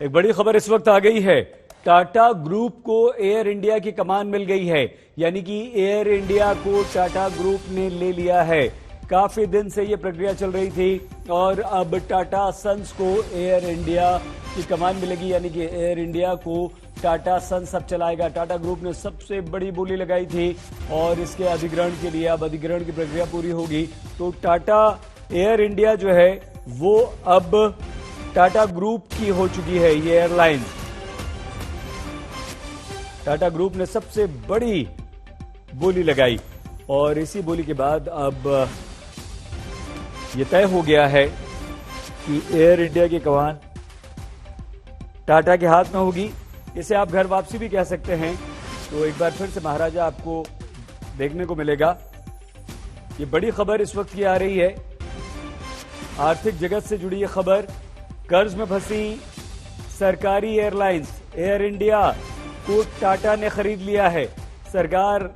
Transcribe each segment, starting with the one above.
एक बड़ी खबर इस वक्त आ गई है। टाटा ग्रुप को एयर इंडिया की कमान मिल गई है, यानी कि एयर इंडिया को टाटा ग्रुप ने ले लिया है। काफी दिन से यह प्रक्रिया चल रही थी और अब टाटा सन्स को एयर इंडिया की कमान मिलेगी, यानी कि एयर इंडिया को टाटा सन्स अब चलाएगा। टाटा ग्रुप ने सबसे बड़ी बोली लगाई थी और इसके अधिग्रहण के लिए अब अधिग्रहण की प्रक्रिया पूरी होगी तो टाटा एयर इंडिया जो है वो अब टाटा ग्रुप की हो चुकी है। ये एयरलाइन टाटा ग्रुप ने सबसे बड़ी बोली लगाई और इसी बोली के बाद अब ये तय हो गया है कि एयर इंडिया की कमान टाटा के हाथ में होगी। इसे आप घर वापसी भी कह सकते हैं। तो एक बार फिर से महाराजा आपको देखने को मिलेगा। ये बड़ी खबर इस वक्त की आ रही है, आर्थिक जगत से जुड़ी ये खबर। कर्ज में फंसी सरकारी एयरलाइंस एयर इंडिया को टाटा ने खरीद लिया है। सरकार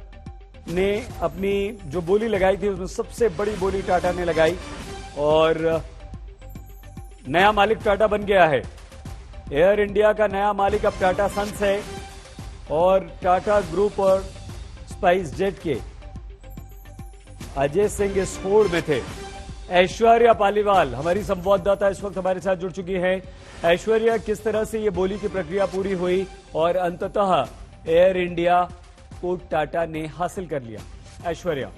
ने अपनी जो बोली लगाई थी उसमें सबसे बड़ी बोली टाटा ने लगाई और नया मालिक टाटा बन गया है। एयर इंडिया का नया मालिक अब टाटा सन्स है और टाटा ग्रुप और स्पाइस जेट के अजय सिंह इस होड़ में थे। ऐश्वर्या पालीवाल हमारी संवाददाता इस वक्त हमारे साथ जुड़ चुकी हैं। ऐश्वर्या, किस तरह से ये बोली की प्रक्रिया पूरी हुई और अंततः एयर इंडिया को टाटा ने हासिल कर लिया? ऐश्वर्या,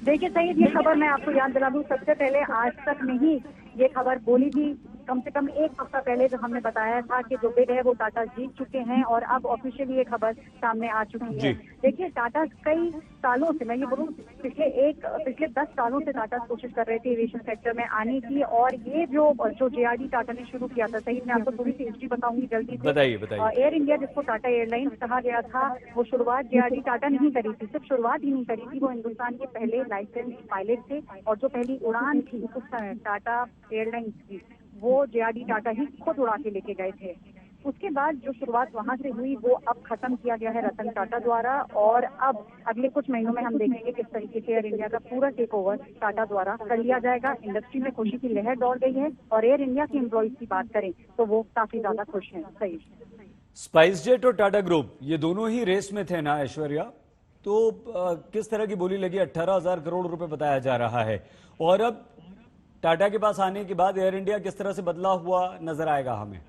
देखिए सईद, ये खबर मैं आपको याद दिला दूं, सबसे पहले आज तक नहीं ये खबर बोली थी। कम से कम एक हफ्ता पहले जो हमने बताया था कि जो बिड है वो टाटा जीत चुके हैं और अब ऑफिशियली ये खबर सामने आ चुकी है। देखिए, टाटा कई सालों से, मैं ये बोलूं पिछले 10 सालों से टाटा कोशिश कर रहे थे एविएशन सेक्टर में आने की। और ये जो जेआरडी टाटा ने शुरू किया था, सही मैं आपको थोड़ी सी हिस्ट्री बताऊंगी जल्दी से। बताइए। एयर इंडिया जिसको टाटा एयरलाइंस कहा गया था, वो शुरुआत जेआरडी टाटा नहीं करी थी। सिर्फ शुरुआत ही नहीं करी थी, वो हिंदुस्तान के पहले लाइसेंस पायलट थे और जो पहली उड़ान थी उस समय टाटा एयरलाइंस की, वो जेआरडी टाटा ही खुद उड़ा के लेके गए थे। उसके बाद जो शुरुआत वहां से हुई वो अब खत्म किया गया है रतन टाटा द्वारा और अब अगले कुछ महीनों में हम देखेंगे किस तरीके से एयर इंडिया का पूरा टेक ओवर टाटा द्वारा कर लिया जाएगा। इंडस्ट्री में खुशी की लहर दौड़ गई है और एयर इंडिया के एम्प्लॉइज की बात करें तो वो काफी ज्यादा खुश हैं। सही, स्पाइस जेट और टाटा ग्रुप ये दोनों ही रेस में थे ना ऐश्वर्या? तो किस तरह की बोली लगी? 18,000 करोड़ रुपए बताया जा रहा है और अब टाटा के पास आने के बाद एयर इंडिया किस तरह से बदला हुआ नजर आएगा हमें?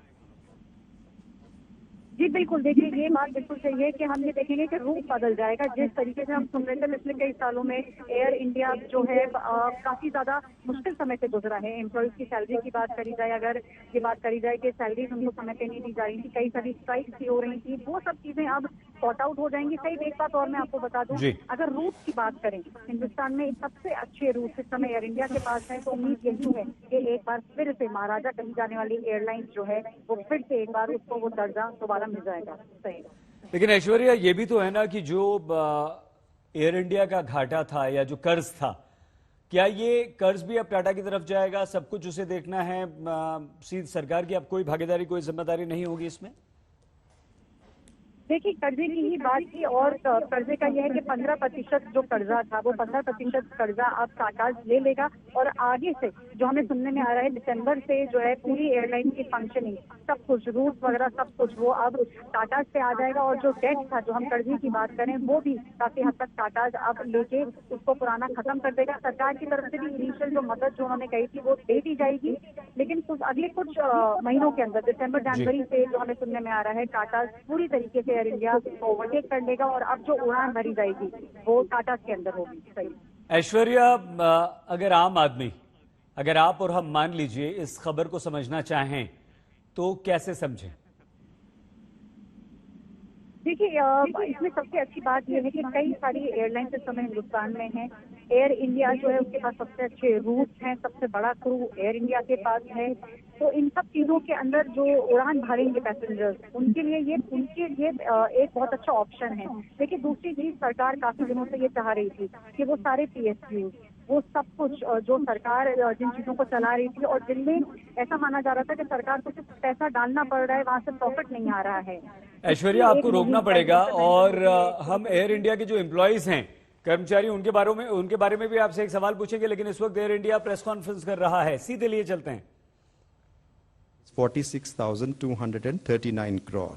जी बिल्कुल, देखिए ये बात बिल्कुल सही है कि हम ये देखेंगे कि रूप बदल जाएगा। जिस तरीके से हम सुन रहे थे पिछले कई सालों में एयर इंडिया जो है काफी ज्यादा मुश्किल समय से गुजरा है। एम्प्लॉइज की सैलरी की बात करी जाए, अगर ये बात करी जाए कि सैलरी उनको समय पे नहीं दी जा रही थी, कई सारी स्ट्राइक्स भी हो रही थी, वो सब चीजें अब सॉर्ट आउट हो जाएंगी। सही, एक बात और मैं आपको बता दूं, अगर रूट की बात करें, हिंदुस्तान में सबसे अच्छे रूट इस समय एयर इंडिया के पास है। तो उम्मीद यही है कि एक बार फिर से महाराजा कही जाने वाली एयरलाइंस जो है वो फिर से एक बार उसको वो दर्जा दोबारा मिल जाएगा। सही, लेकिन ऐश्वर्या ये भी तो है ना कि जो एयर इंडिया का घाटा था या जो कर्ज था, क्या ये कर्ज भी अब टाटा की तरफ जाएगा? सब कुछ उसे देखना है, सीधी सरकार की अब कोई भागीदारी, कोई जिम्मेदारी नहीं होगी इसमें? देखिए, कर्जे की ही बात थी और कर्जे का यह है कि 15% जो कर्जा था वो 15% कर्जा अब टाटा ले लेगा और आगे से जो हमें सुनने में आ रहा है दिसंबर से जो है पूरी एयरलाइन की फंक्शनिंग सब कुछ, रूट वगैरह सब कुछ वो अब टाटा से आ जाएगा। और जो डेट था, जो हम कर्जे की बात करें, वो भी काफी हद तक टाटा अब लेके उसको पुराना खत्म कर देगा। सरकार की तरफ से भी इनिशियल जो मदद जो उन्होंने कही थी वो दे दी जाएगी, लेकिन अगले कुछ महीनों के अंदर दिसंबर जनवरी से जो हमें सुनने में आ रहा है टाटा पूरी तरीके से एयर इंडिया को ओवरटेक कर लेगा और अब जो उड़ान भरी जाएगी वो टाटा के अंदर होगी। सही ऐश्वर्या, अगर आम आदमी, अगर आप और हम मान लीजिए इस खबर को समझना चाहें तो कैसे समझें? देखिए, इसमें सबसे अच्छी बात यह है कि कई सारी एयरलाइंस इस समय हिंदुस्तान में हैं। एयर इंडिया जो है उसके पास सबसे अच्छे रूट्स हैं, सबसे बड़ा क्रू एयर इंडिया के पास है। तो इन सब चीजों के अंदर जो उड़ान भरेंगे पैसेंजर्स, उनके लिए एक बहुत अच्छा ऑप्शन है। लेकिन दूसरी चीज, सरकार काफी दिनों से ये चाह रही थी कि वो सारे पीएसयू, वो सब कुछ जो सरकार जिन चीजों को चला रही थी और जिनमें ऐसा माना जा रहा था कि सरकार को सिर्फ पैसा डालना पड़ रहा है, वहां से प्रॉफिट नहीं आ रहा है। ऐश्वर्या, आपको रोकना पड़ेगा और हम एयर इंडिया के जो एम्प्लॉइज हैं, कर्मचारी, उनके बारे में भी आपसे एक सवाल पूछेंगे, लेकिन इस वक्त एयर इंडिया प्रेस कॉन्फ्रेंस कर रहा है, सीधे लिए चलते हैं। 46,239 crore.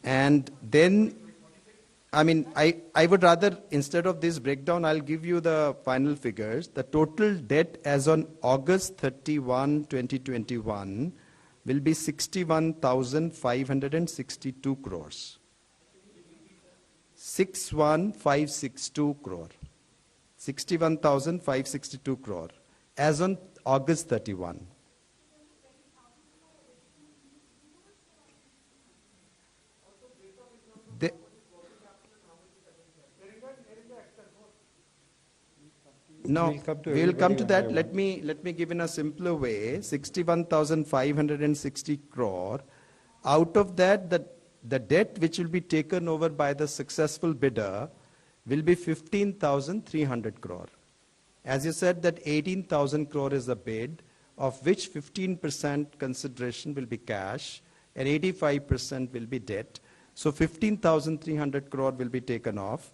And then, I mean, I would rather, instead of this breakdown, I'll give you the final figures. The total debt as on August 31, 2021 will be 61,562 crores. 61,562 crore. 61,562 crore as on August 31. No, we'll come to that. Let me give in a simpler way. 61,560 crore. Out of that, the debt which will be taken over by the successful bidder will be 15,300 crore. As you said, that 18,000 crore is the bid, of which 15% consideration will be cash and 85% will be debt. So 15,300 crore will be taken off.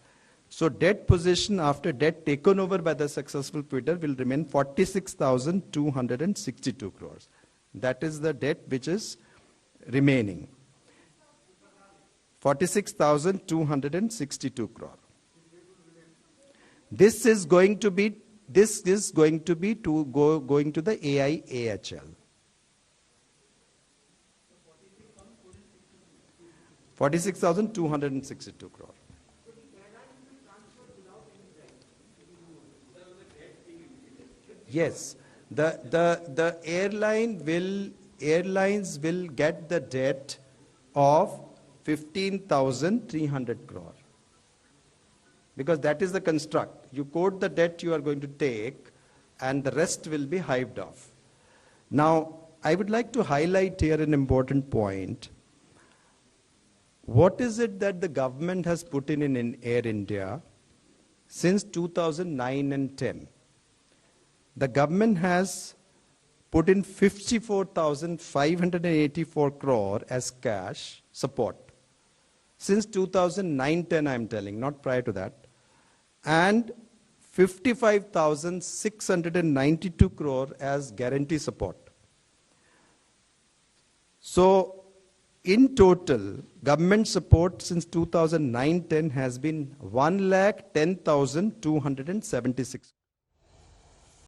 So debt position after debt taken over by the successful bidder will remain 46,262 crores. That is the debt which is remaining. 46,262 crore. This is going to be going to the AIAHL. 46,262 crore. Yes, the airlines will get the debt of 15,300 crore. Because that is the construct. You quote the debt you are going to take and the rest will be hived off. Now, I would like to highlight here an important point. What is it that the government has put in Air India since 2009 and 10? The government has put in 54,584 crore as cash support. Since 2009-10, I am telling, not prior to that. And 55,692 crore as guarantee support. So, in total, government support since 2009-10 has been 1,10,276